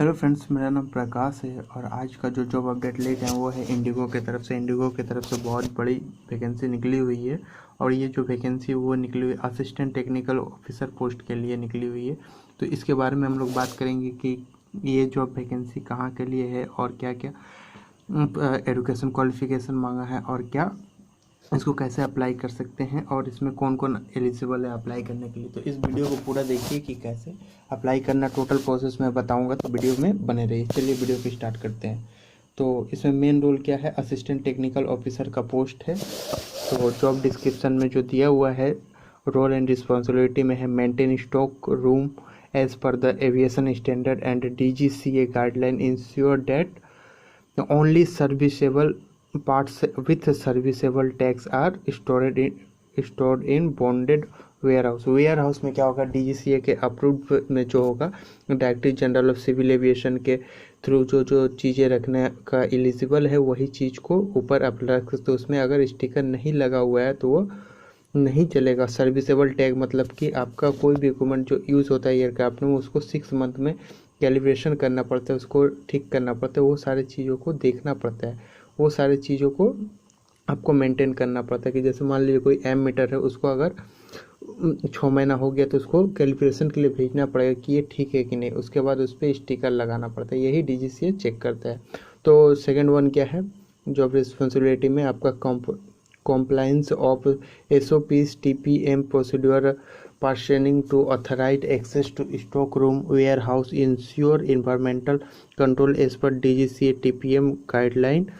Hello friends, मेरा नाम प्रकाश है और आज का जो जॉब अपडेट लेके हैं वो है इंडिगो की तरफ से। इंडिगो की तरफ से बहुत बड़ी वैकेंसी निकली हुई है और ये जो वैकेंसी वो निकली हुई असिस्टेंट टेक्निकल ऑफिसर पोस्ट के लिए निकली हुई है। तो इसके बारे में हम लोग बात करेंगे कि ये जॉब वैकेंसी कहाँ के लिए है और क्या क्या एजुकेशन क्वालिफिकेशन मांगा है और क्या इसको कैसे अप्लाई कर सकते हैं और इसमें कौन कौन एलिजिबल है अप्लाई करने के लिए। तो इस वीडियो को पूरा देखिए कि कैसे अप्लाई करना, टोटल प्रोसेस मैं बताऊंगा, तो वीडियो में बने रहिए। चलिए वीडियो को स्टार्ट करते हैं। तो इसमें मेन रोल क्या है, असिस्टेंट टेक्निकल ऑफिसर का पोस्ट है। तो जॉब डिस्क्रिप्शन में जो दिया हुआ है रोल एंड रिस्पॉन्सिबिलिटी में है maintain stock room as per the aviation standard and DGCA guideline, ensure that only serviceable parts with serviceable tags are stored in bonded warehouse। वेयर में क्या होगा, DGCA के अप्रूव्ड में जो होगा, director general of civil aviation के through जो चीज़ें रखने का एलिजिबल है वही चीज़ को ऊपर अप्लाई रख सकते। तो उसमें अगर स्टिकर नहीं लगा हुआ है तो वो नहीं चलेगा। सर्विसेबल टैग मतलब कि आपका कोई भी इक्विपमेंट जो यूज़ होता है एयरक्राफ्ट में उसको 6 मंथ में कैलिब्रेशन करना पड़ता है, उसको ठीक करना पड़ता है, वो सारी चीज़ों को देखना पड़ता है, वो सारी चीज़ों को आपको मेंटेन करना पड़ता है। कि जैसे मान लीजिए कोई एम मीटर है, उसको अगर 6 महीना हो गया तो उसको कैलिब्रेशन के लिए भेजना पड़ेगा कि ये ठीक है कि नहीं, उसके बाद उस पर स्टिकर लगाना पड़ता है, यही DGCA चेक करता है। तो सेकेंड वन क्या है, जॉब रिस्पॉन्सिबिलिटी में आपका compliance of SOPs TPM procedure pertaining to authorized access to stock room warehouse, ensure environmental control as per DGCA TPM guideline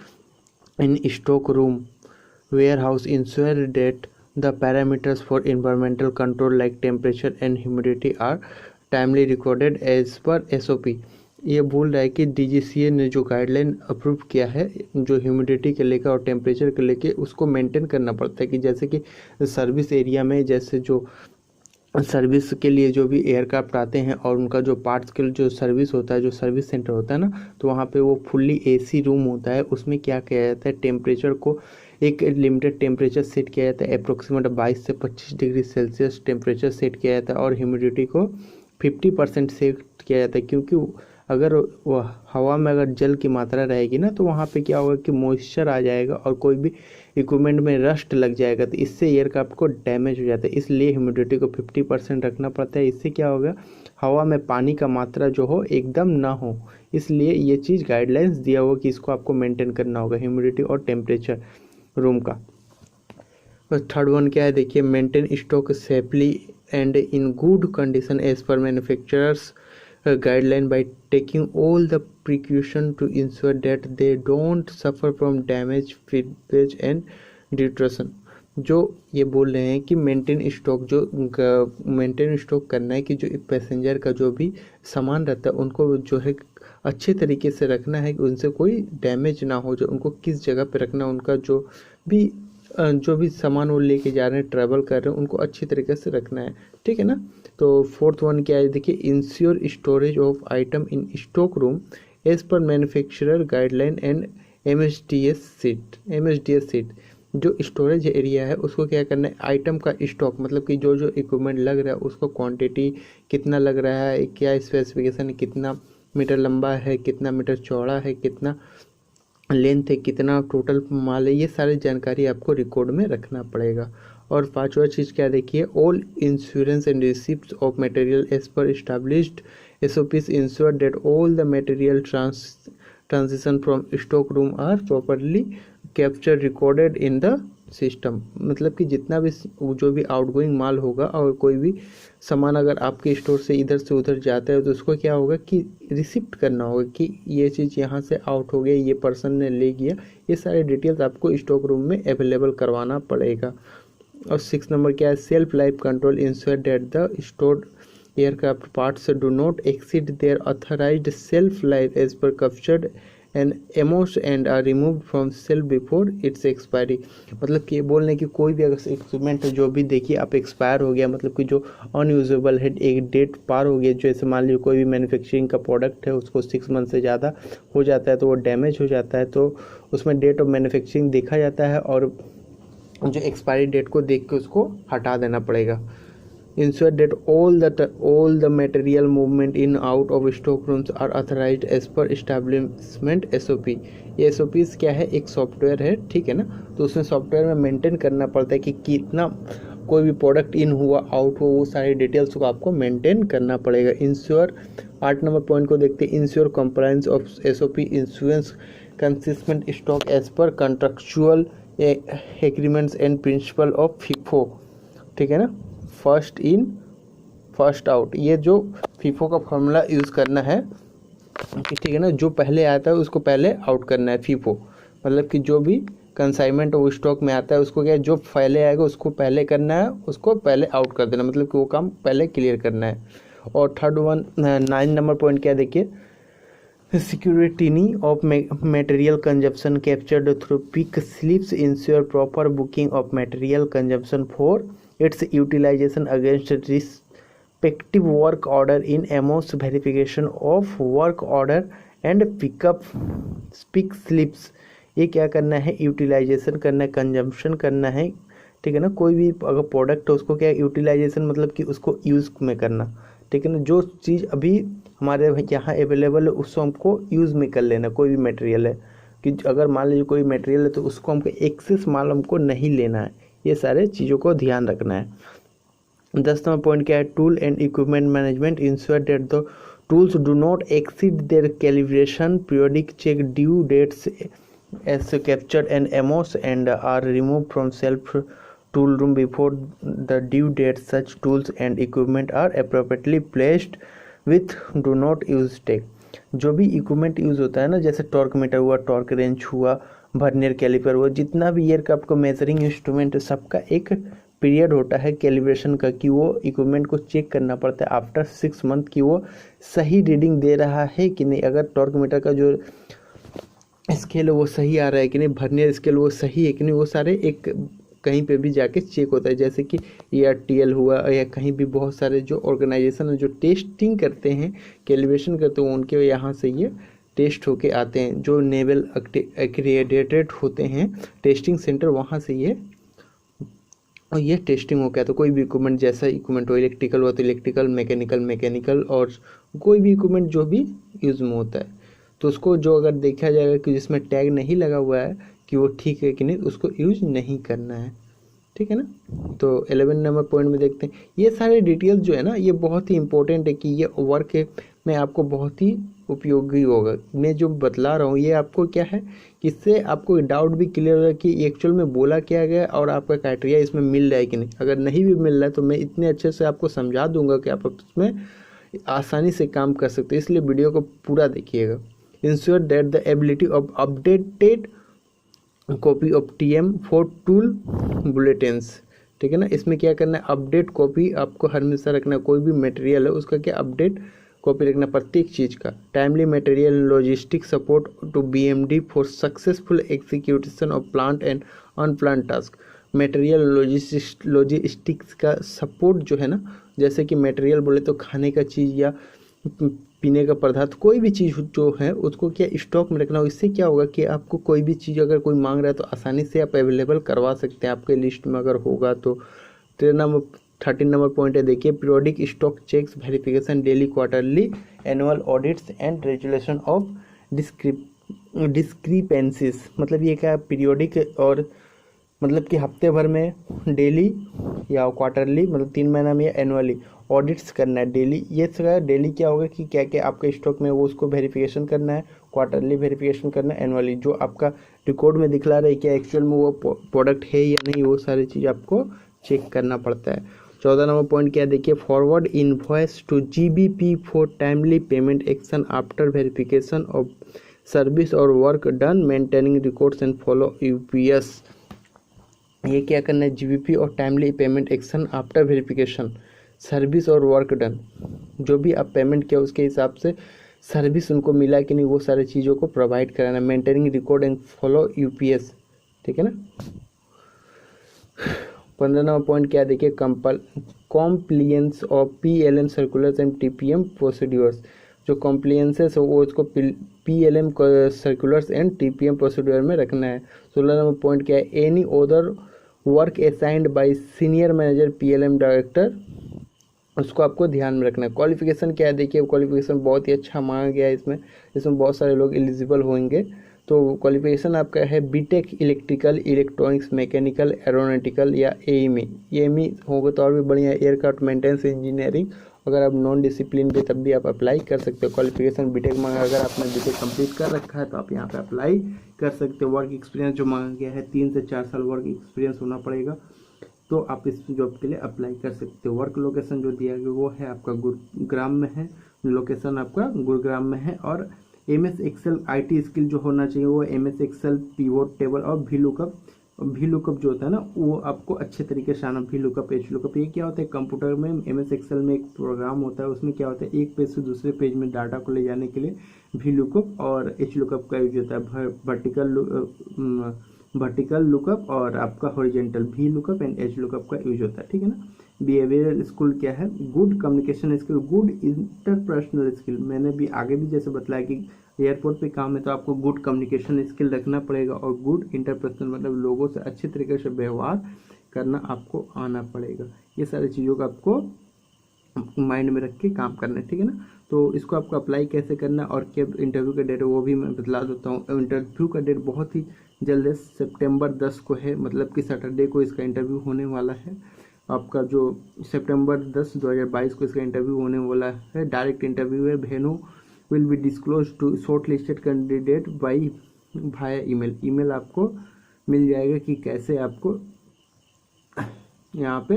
in stock room warehouse, ensure that the parameters for environmental control like temperature and humidity are timely recorded as per SOP। ये बोल रहा है कि DGCA ने जो guideline approve किया है, जो ह्यूमिडिटी के लेकर और टेम्परेचर के लेके उसको मेंटेन करना पड़ता है। कि जैसे कि सर्विस एरिया में, जैसे जो सर्विस के लिए जो भी एयरक्राफ्ट आते हैं और उनका जो पार्ट्स के लिए जो सर्विस होता है, जो सर्विस सेंटर होता है ना, तो वहाँ पे वो फुल्ली AC रूम होता है। उसमें क्या किया जाता है, टेम्परेचर को एक लिमिटेड टेम्परेचर सेट किया जाता है, अप्रोक्सीमेट 22 से 25 डिग्री सेल्सियस टेम्परेचर सेट किया जाता है और ह्यूमिडिटी को 50% सेट किया जाता है। क्योंकि अगर वो हवा में अगर जल की मात्रा रहेगी ना, तो वहाँ पे क्या होगा कि मॉइस्चर आ जाएगा और कोई भी इक्विपमेंट में रस्ट लग जाएगा, तो इससे एयरक्राफ्ट को डैमेज हो जाता है। इसलिए ह्यूमिडिटी को 50% रखना पड़ता है। इससे क्या होगा, हवा में पानी का मात्रा जो हो एकदम ना हो, इसलिए ये चीज़ गाइडलाइंस दिया हुआ कि इसको आपको मेंटेन करना होगा, ह्यूमिडिटी और टेम्परेचर रूम का। और थर्ड वन क्या है, देखिए maintain stock safely and in good condition as per manufacturers guideline by taking all the precaution to ensure that they don't suffer from damage, feedback and destruction। जो ये बोल रहे हैं कि मेंटेन स्टॉक करना है कि जो पैसेंजर का जो भी सामान रहता है उनको जो है अच्छे तरीके से रखना है कि उनसे कोई डैमेज ना हो, जो उनको किस जगह पे रखना है, उनका जो भी सामान वो लेके जा रहे हैं, ट्रैवल कर रहे हैं, उनको अच्छी तरीके से रखना है, ठीक है ना। तो फोर्थ वन क्या है, देखिए ensure storage of item in stock room as per manufacturer guideline and MSDS sheet. जो स्टोरेज एरिया है उसको क्या करना है, आइटम का स्टॉक मतलब कि जो इक्विपमेंट लग रहा है उसको क्वांटिटी कितना लग रहा है, क्या स्पेसिफिकेशन है, कितना मीटर लंबा है, कितना मीटर चौड़ा है, कितना लेंथ है, कितना टोटल माल है, ये सारी जानकारी आपको रिकॉर्ड में रखना पड़ेगा। और पांचवा चीज़ क्या, देखिए all insurance and receipt of material as per established SOPs ensure that all the material transition from stock room are properly capture recorded in the system. मतलब कि जितना भी जो भी आउटगोइंग माल होगा और कोई भी सामान अगर आपके स्टोर से इधर से उधर जाता है तो उसको क्या होगा कि रिसिप्ट करना होगा कि ये चीज़ यहाँ से आउट हो गया, ये पर्सन ने ले गया, ये सारे डिटेल्स आपको स्टॉक रूम में अवेलेबल करवाना पड़ेगा। और 6 नंबर क्या है, shelf life control ensure that the stored aircraft parts do not exceed their authorised shelf life as per captured and AMOS and are removed from sale before its expiry. मतलब कि ये बोल रहे हैं कि कोई भी अगर इक्विपमेंट जो भी देखिए आप एक्सपायर हो गया, मतलब कि जो अनयूजेबल है, एक डेट पार हो गया, जैसे मान लीजिए कोई भी मैन्युफैक्चरिंग का प्रोडक्ट है उसको 6 मंथ से ज़्यादा हो जाता है तो वो डैमेज हो जाता है, तो उसमें डेट ऑफ मैन्युफैक्चरिंग देखा जाता है और जो एक्सपायरी डेट को देख के उसको हटा देना पड़ेगा। ensure that all the material movement in out of stock rooms are authorized as per establishment SOP। ये SOPs क्या है, एक सॉफ्टवेयर है, ठीक है ना। तो उसमें सॉफ्टवेयर में मेंटेन करना पड़ता है कि कितना कोई भी प्रोडक्ट इन हुआ आउट हुआ, वो सारी डिटेल्स को आपको मेंटेन करना पड़ेगा। इंश्योर 8 नंबर पॉइंट को देखते हैं, ensure compliance of SOP insurance consistent stock as per contractual agreements and principle of FIFO, ठीक है ना। फर्स्ट इन फर्स्ट आउट, ये जो FIFO का फॉर्मूला यूज़ करना है, ठीक है ना। जो पहले आता है उसको पहले आउट करना है। FIFO मतलब कि जो भी कंसाइनमेंट वो स्टॉक में आता है उसको क्या है, जो पहले आएगा उसको पहले करना है, उसको पहले आउट कर देना, मतलब कि वो काम पहले क्लियर करना है। और थर्ड वन 9 नंबर पॉइंट क्या देखिए, security of material consumption captured through pick slips ensure proper booking of material consumption for its utilisation against respective work order in MOs verification of work order and pickup pick slips. ये क्या करना है, utilisation करना है, consumption करना है, ठीक है ना। कोई भी अगर प्रोडक्ट है उसको क्या यूटिलाइजेशन मतलब कि उसको यूज़ में करना, ठीक है ना। जो चीज़ अभी हमारे यहाँ अवेलेबल है उसको हमको यूज़ में कर लेना। कोई भी मटेरियल है कि अगर मान लीजिए कोई मटेरियल है तो उसको हमको एक्सेस माल हमको नहीं लेना है, ये सारे चीज़ों को ध्यान रखना है। 10 नंबर पॉइंट क्या है, tool and equipment management ensure that the tools do not exceed their calibration periodic check due dates as captured and MOS and are removed from self tool room before the due date. Such tools and equipment are appropriately placed with do not use tag। जो भी equipment use होता है ना, जैसे torque metre हुआ, torque wrench हुआ, vernier caliper हुआ, जितना भी एयरक्राफ्ट को मेजरिंग इंस्ट्रूमेंट सबका एक पीरियड होता है कैलिब्रेशन का, कि वो इक्विपमेंट को चेक करना पड़ता है आफ्टर 6 मंथ कि वो सही रीडिंग दे रहा है कि नहीं। अगर टॉर्क मीटर का जो स्केल वो सही आ रहा है कि नहीं, वर्नियर स्केल वो सही है कि नहीं, वो सारे एक कहीं पे भी जाके चेक होता है। जैसे कि ERTL हुआ या कहीं भी बहुत सारे जो ऑर्गेनाइजेशन है जो टेस्टिंग करते हैं, कैलिब्रेशन करते हैं, उनके यहाँ से ये टेस्ट होके आते हैं। जो नेवल एक्रेडिटेड होते हैं टेस्टिंग सेंटर, वहाँ से ये टेस्टिंग हो गया। तो कोई भी इक्विपमेंट, जैसा इक्विपमेंट हो, इलेक्ट्रिकल हुआ तो इलेक्ट्रिकल, मैकेनिकल और कोई भी इक्विपमेंट जो भी यूज़ में होता है, तो उसको जो अगर देखा जाएगा कि जिसमें टैग नहीं लगा हुआ है कि वो ठीक है कि नहीं, उसको यूज नहीं करना है, ठीक है ना। तो 11 नंबर पॉइंट में देखते हैं, ये सारे डिटेल्स जो है ना, ये बहुत ही इंपॉर्टेंट है कि ये वर्क में आपको बहुत ही उपयोगी होगा। मैं जो बतला रहा हूँ ये आपको क्या है, इससे आपको डाउट भी क्लियर होगा कि एक्चुअल में बोला क्या गया और आपका क्राइटेरिया इसमें मिल रहा है कि नहीं। अगर नहीं भी मिल रहा है तो मैं इतने अच्छे से आपको समझा दूंगा कि आप उसमें आसानी से काम कर सकते हैं, इसलिए वीडियो को पूरा देखिएगा। Ensure that the ability of updated copy of TM for tool bulletins, ठीक है ना। इसमें क्या करना है, अपडेट कॉपी आपको हमेशा रखना है। कोई भी मटेरियल है उसका क्या अपडेट कॉपी रखना प्रत्येक चीज़ का। Timely material logistic support to BMD for successful execution of plant and unplanned task. Material logistics का सपोर्ट जो है ना, जैसे कि मटेरियल बोले तो खाने का चीज़ या पीने का पदार्थ, कोई भी चीज़ जो है उसको क्या स्टॉक में रखना हो। इससे क्या होगा कि आपको कोई भी चीज़ अगर कोई मांग रहा है तो आसानी से आप अवेलेबल करवा सकते हैं, आपके लिस्ट में अगर होगा तो। 13 नंबर पॉइंट है, देखिए periodic stock checks verification daily quarterly annual audits and resolution of discrepancies. मतलब ये क्या पीरियोडिक, और मतलब कि हफ्ते भर में डेली या क्वार्टरली, मतलब 3 महीना में या एनुअली ऑडिट्स करना है डेली। ये सर डेली क्या होगा कि क्या क्या आपके स्टॉक में वो उसको वेरिफिकेशन करना है, क्वार्टरली वेरिफिकेशन करना है, एनुअली जो आपका रिकॉर्ड में दिखला रहा है कि एक्चुअल में वो प्रोडक्ट है या नहीं, वो सारी चीज़ आपको चेक करना पड़ता है। 14 नंबर पॉइंट क्या देखिए, forward invoice to GBP for timely payment action after verification of service और work done maintaining records and follow UPS। ये क्या करना है, GBP और timely payment action after verification, service और वर्क डन, जो भी आप पेमेंट किया उसके हिसाब से सर्विस उनको मिला कि नहीं, वो सारी चीज़ों को प्रोवाइड कराना। Maintaining record and follow UPS, ठीक है ना। 15 नंबर पॉइंट क्या देखिए, compliance of PLM circulars and TPM procedures. जो कॉम्प्लियंसेस हो वो उसको PLM circulars and TPM procedure में रखना है। 16 नंबर पॉइंट क्या है, any other work assigned by senior manager PLM director उसको आपको ध्यान में रखना है। क्वालिफिकेशन क्या है, देखिए क्वालिफिकेशन बहुत ही अच्छा मांगा गया है इसमें बहुत सारे लोग एलिजिबल होंगे। तो क्वालिफिकेशन आपका है BTech electrical, electronics, mechanical, aeronautical या एएमई होगा तो और भी बढ़िया। एयरक्राफ्ट मेंटेनेंस इंजीनियरिंग, अगर आप नॉन डिसिप्लिन भी तब भी आप अप्लाई कर सकते हो। क्वालिफिकेशन बीटेक मांगा, अगर आपने बीटेक कंप्लीट कर रखा है तो आप यहाँ पे अप्लाई कर सकते हो। वर्क एक्सपीरियंस जो मांगा गया है 3 से 4 साल वर्क एक्सपीरियंस होना पड़ेगा, तो आप इस जॉब के लिए अप्लाई कर सकते हो। वर्क लोकेशन जो दिया गया वो है आपका गुरुग्राम में है, लोकेशन आपका गुरुग्राम में है। और एमएस एक्सेल आईटी स्किल जो होना चाहिए वो एमएस एक्सेल, पिवोट टेबल और वी लुकअप जो होता है ना वो आपको अच्छे तरीके से आना। वी लुकअप, एच लुकअप, ये क्या होता है कंप्यूटर में, एमएस एक्सेल में एक प्रोग्राम होता है, उसमें क्या होता है एक पेज से दूसरे पेज में डाटा को ले जाने के लिए वी लुकअप और एच लुकअप का यूज होता है। वर्टिकल लुकअप और आपका horizontal V lookup and H lookup का यूज होता है, ठीक है ना। बिहेवियरल स्किल क्या है, good communication skill, good interpersonal skill. मैंने भी आगे भी जैसे बताया कि एयरपोर्ट पे काम है तो आपको गुड कम्युनिकेशन स्किल रखना पड़ेगा और गुड इंटरपर्सनल मतलब लोगों से अच्छे तरीके से व्यवहार करना आपको आना पड़ेगा। ये सारी चीज़ों का आपको माइंड में रख के काम करना है, ठीक है ना। तो इसको आपको अप्लाई कैसे करना और क्या इंटरव्यू का डेट है वो भी मैं बतला देता हूँ। इंटरव्यू का डेट बहुत ही जल्द है, सितंबर 10 को है, मतलब कि सैटरडे को इसका इंटरव्यू होने वाला है। आपका जो सितंबर 10 2022 को इसका इंटरव्यू होने वाला है। डायरेक्ट इंटरव्यू है। Venue will be disclose to short listed candidate by भाया ईमेल। ईमेल आपको मिल जाएगा कि कैसे आपको यहाँ पे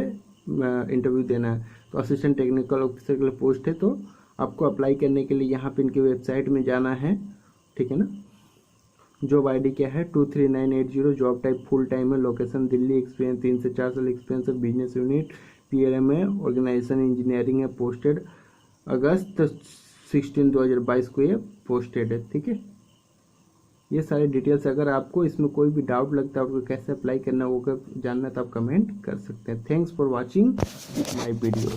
इंटरव्यू देना है। तो असिस्टेंट टेक्निकल ऑफिसर के लिए पोस्ट है, तो आपको अप्लाई करने के लिए यहाँ पे इनकी वेबसाइट में जाना है, ठीक है ना। जॉब आईडी क्या है 23980, जॉब टाइप फुल टाइम है, लोकेशन दिल्ली, एक्सपीरियंस 3 से 4 साल एक्सपीरियंस है, बिजनेस यूनिट पीएलएम है, ऑर्गेनाइजेशन इंजीनियरिंग है, पोस्टेड अगस्त 16 2022 को ये पोस्टेड है, ठीक है। ये सारे डिटेल्स अगर आपको इसमें कोई भी डाउट लगता है आपको कैसे अप्लाई करना है वो जानना है तो आप कमेंट कर सकते हैं। Thanks for watching my video.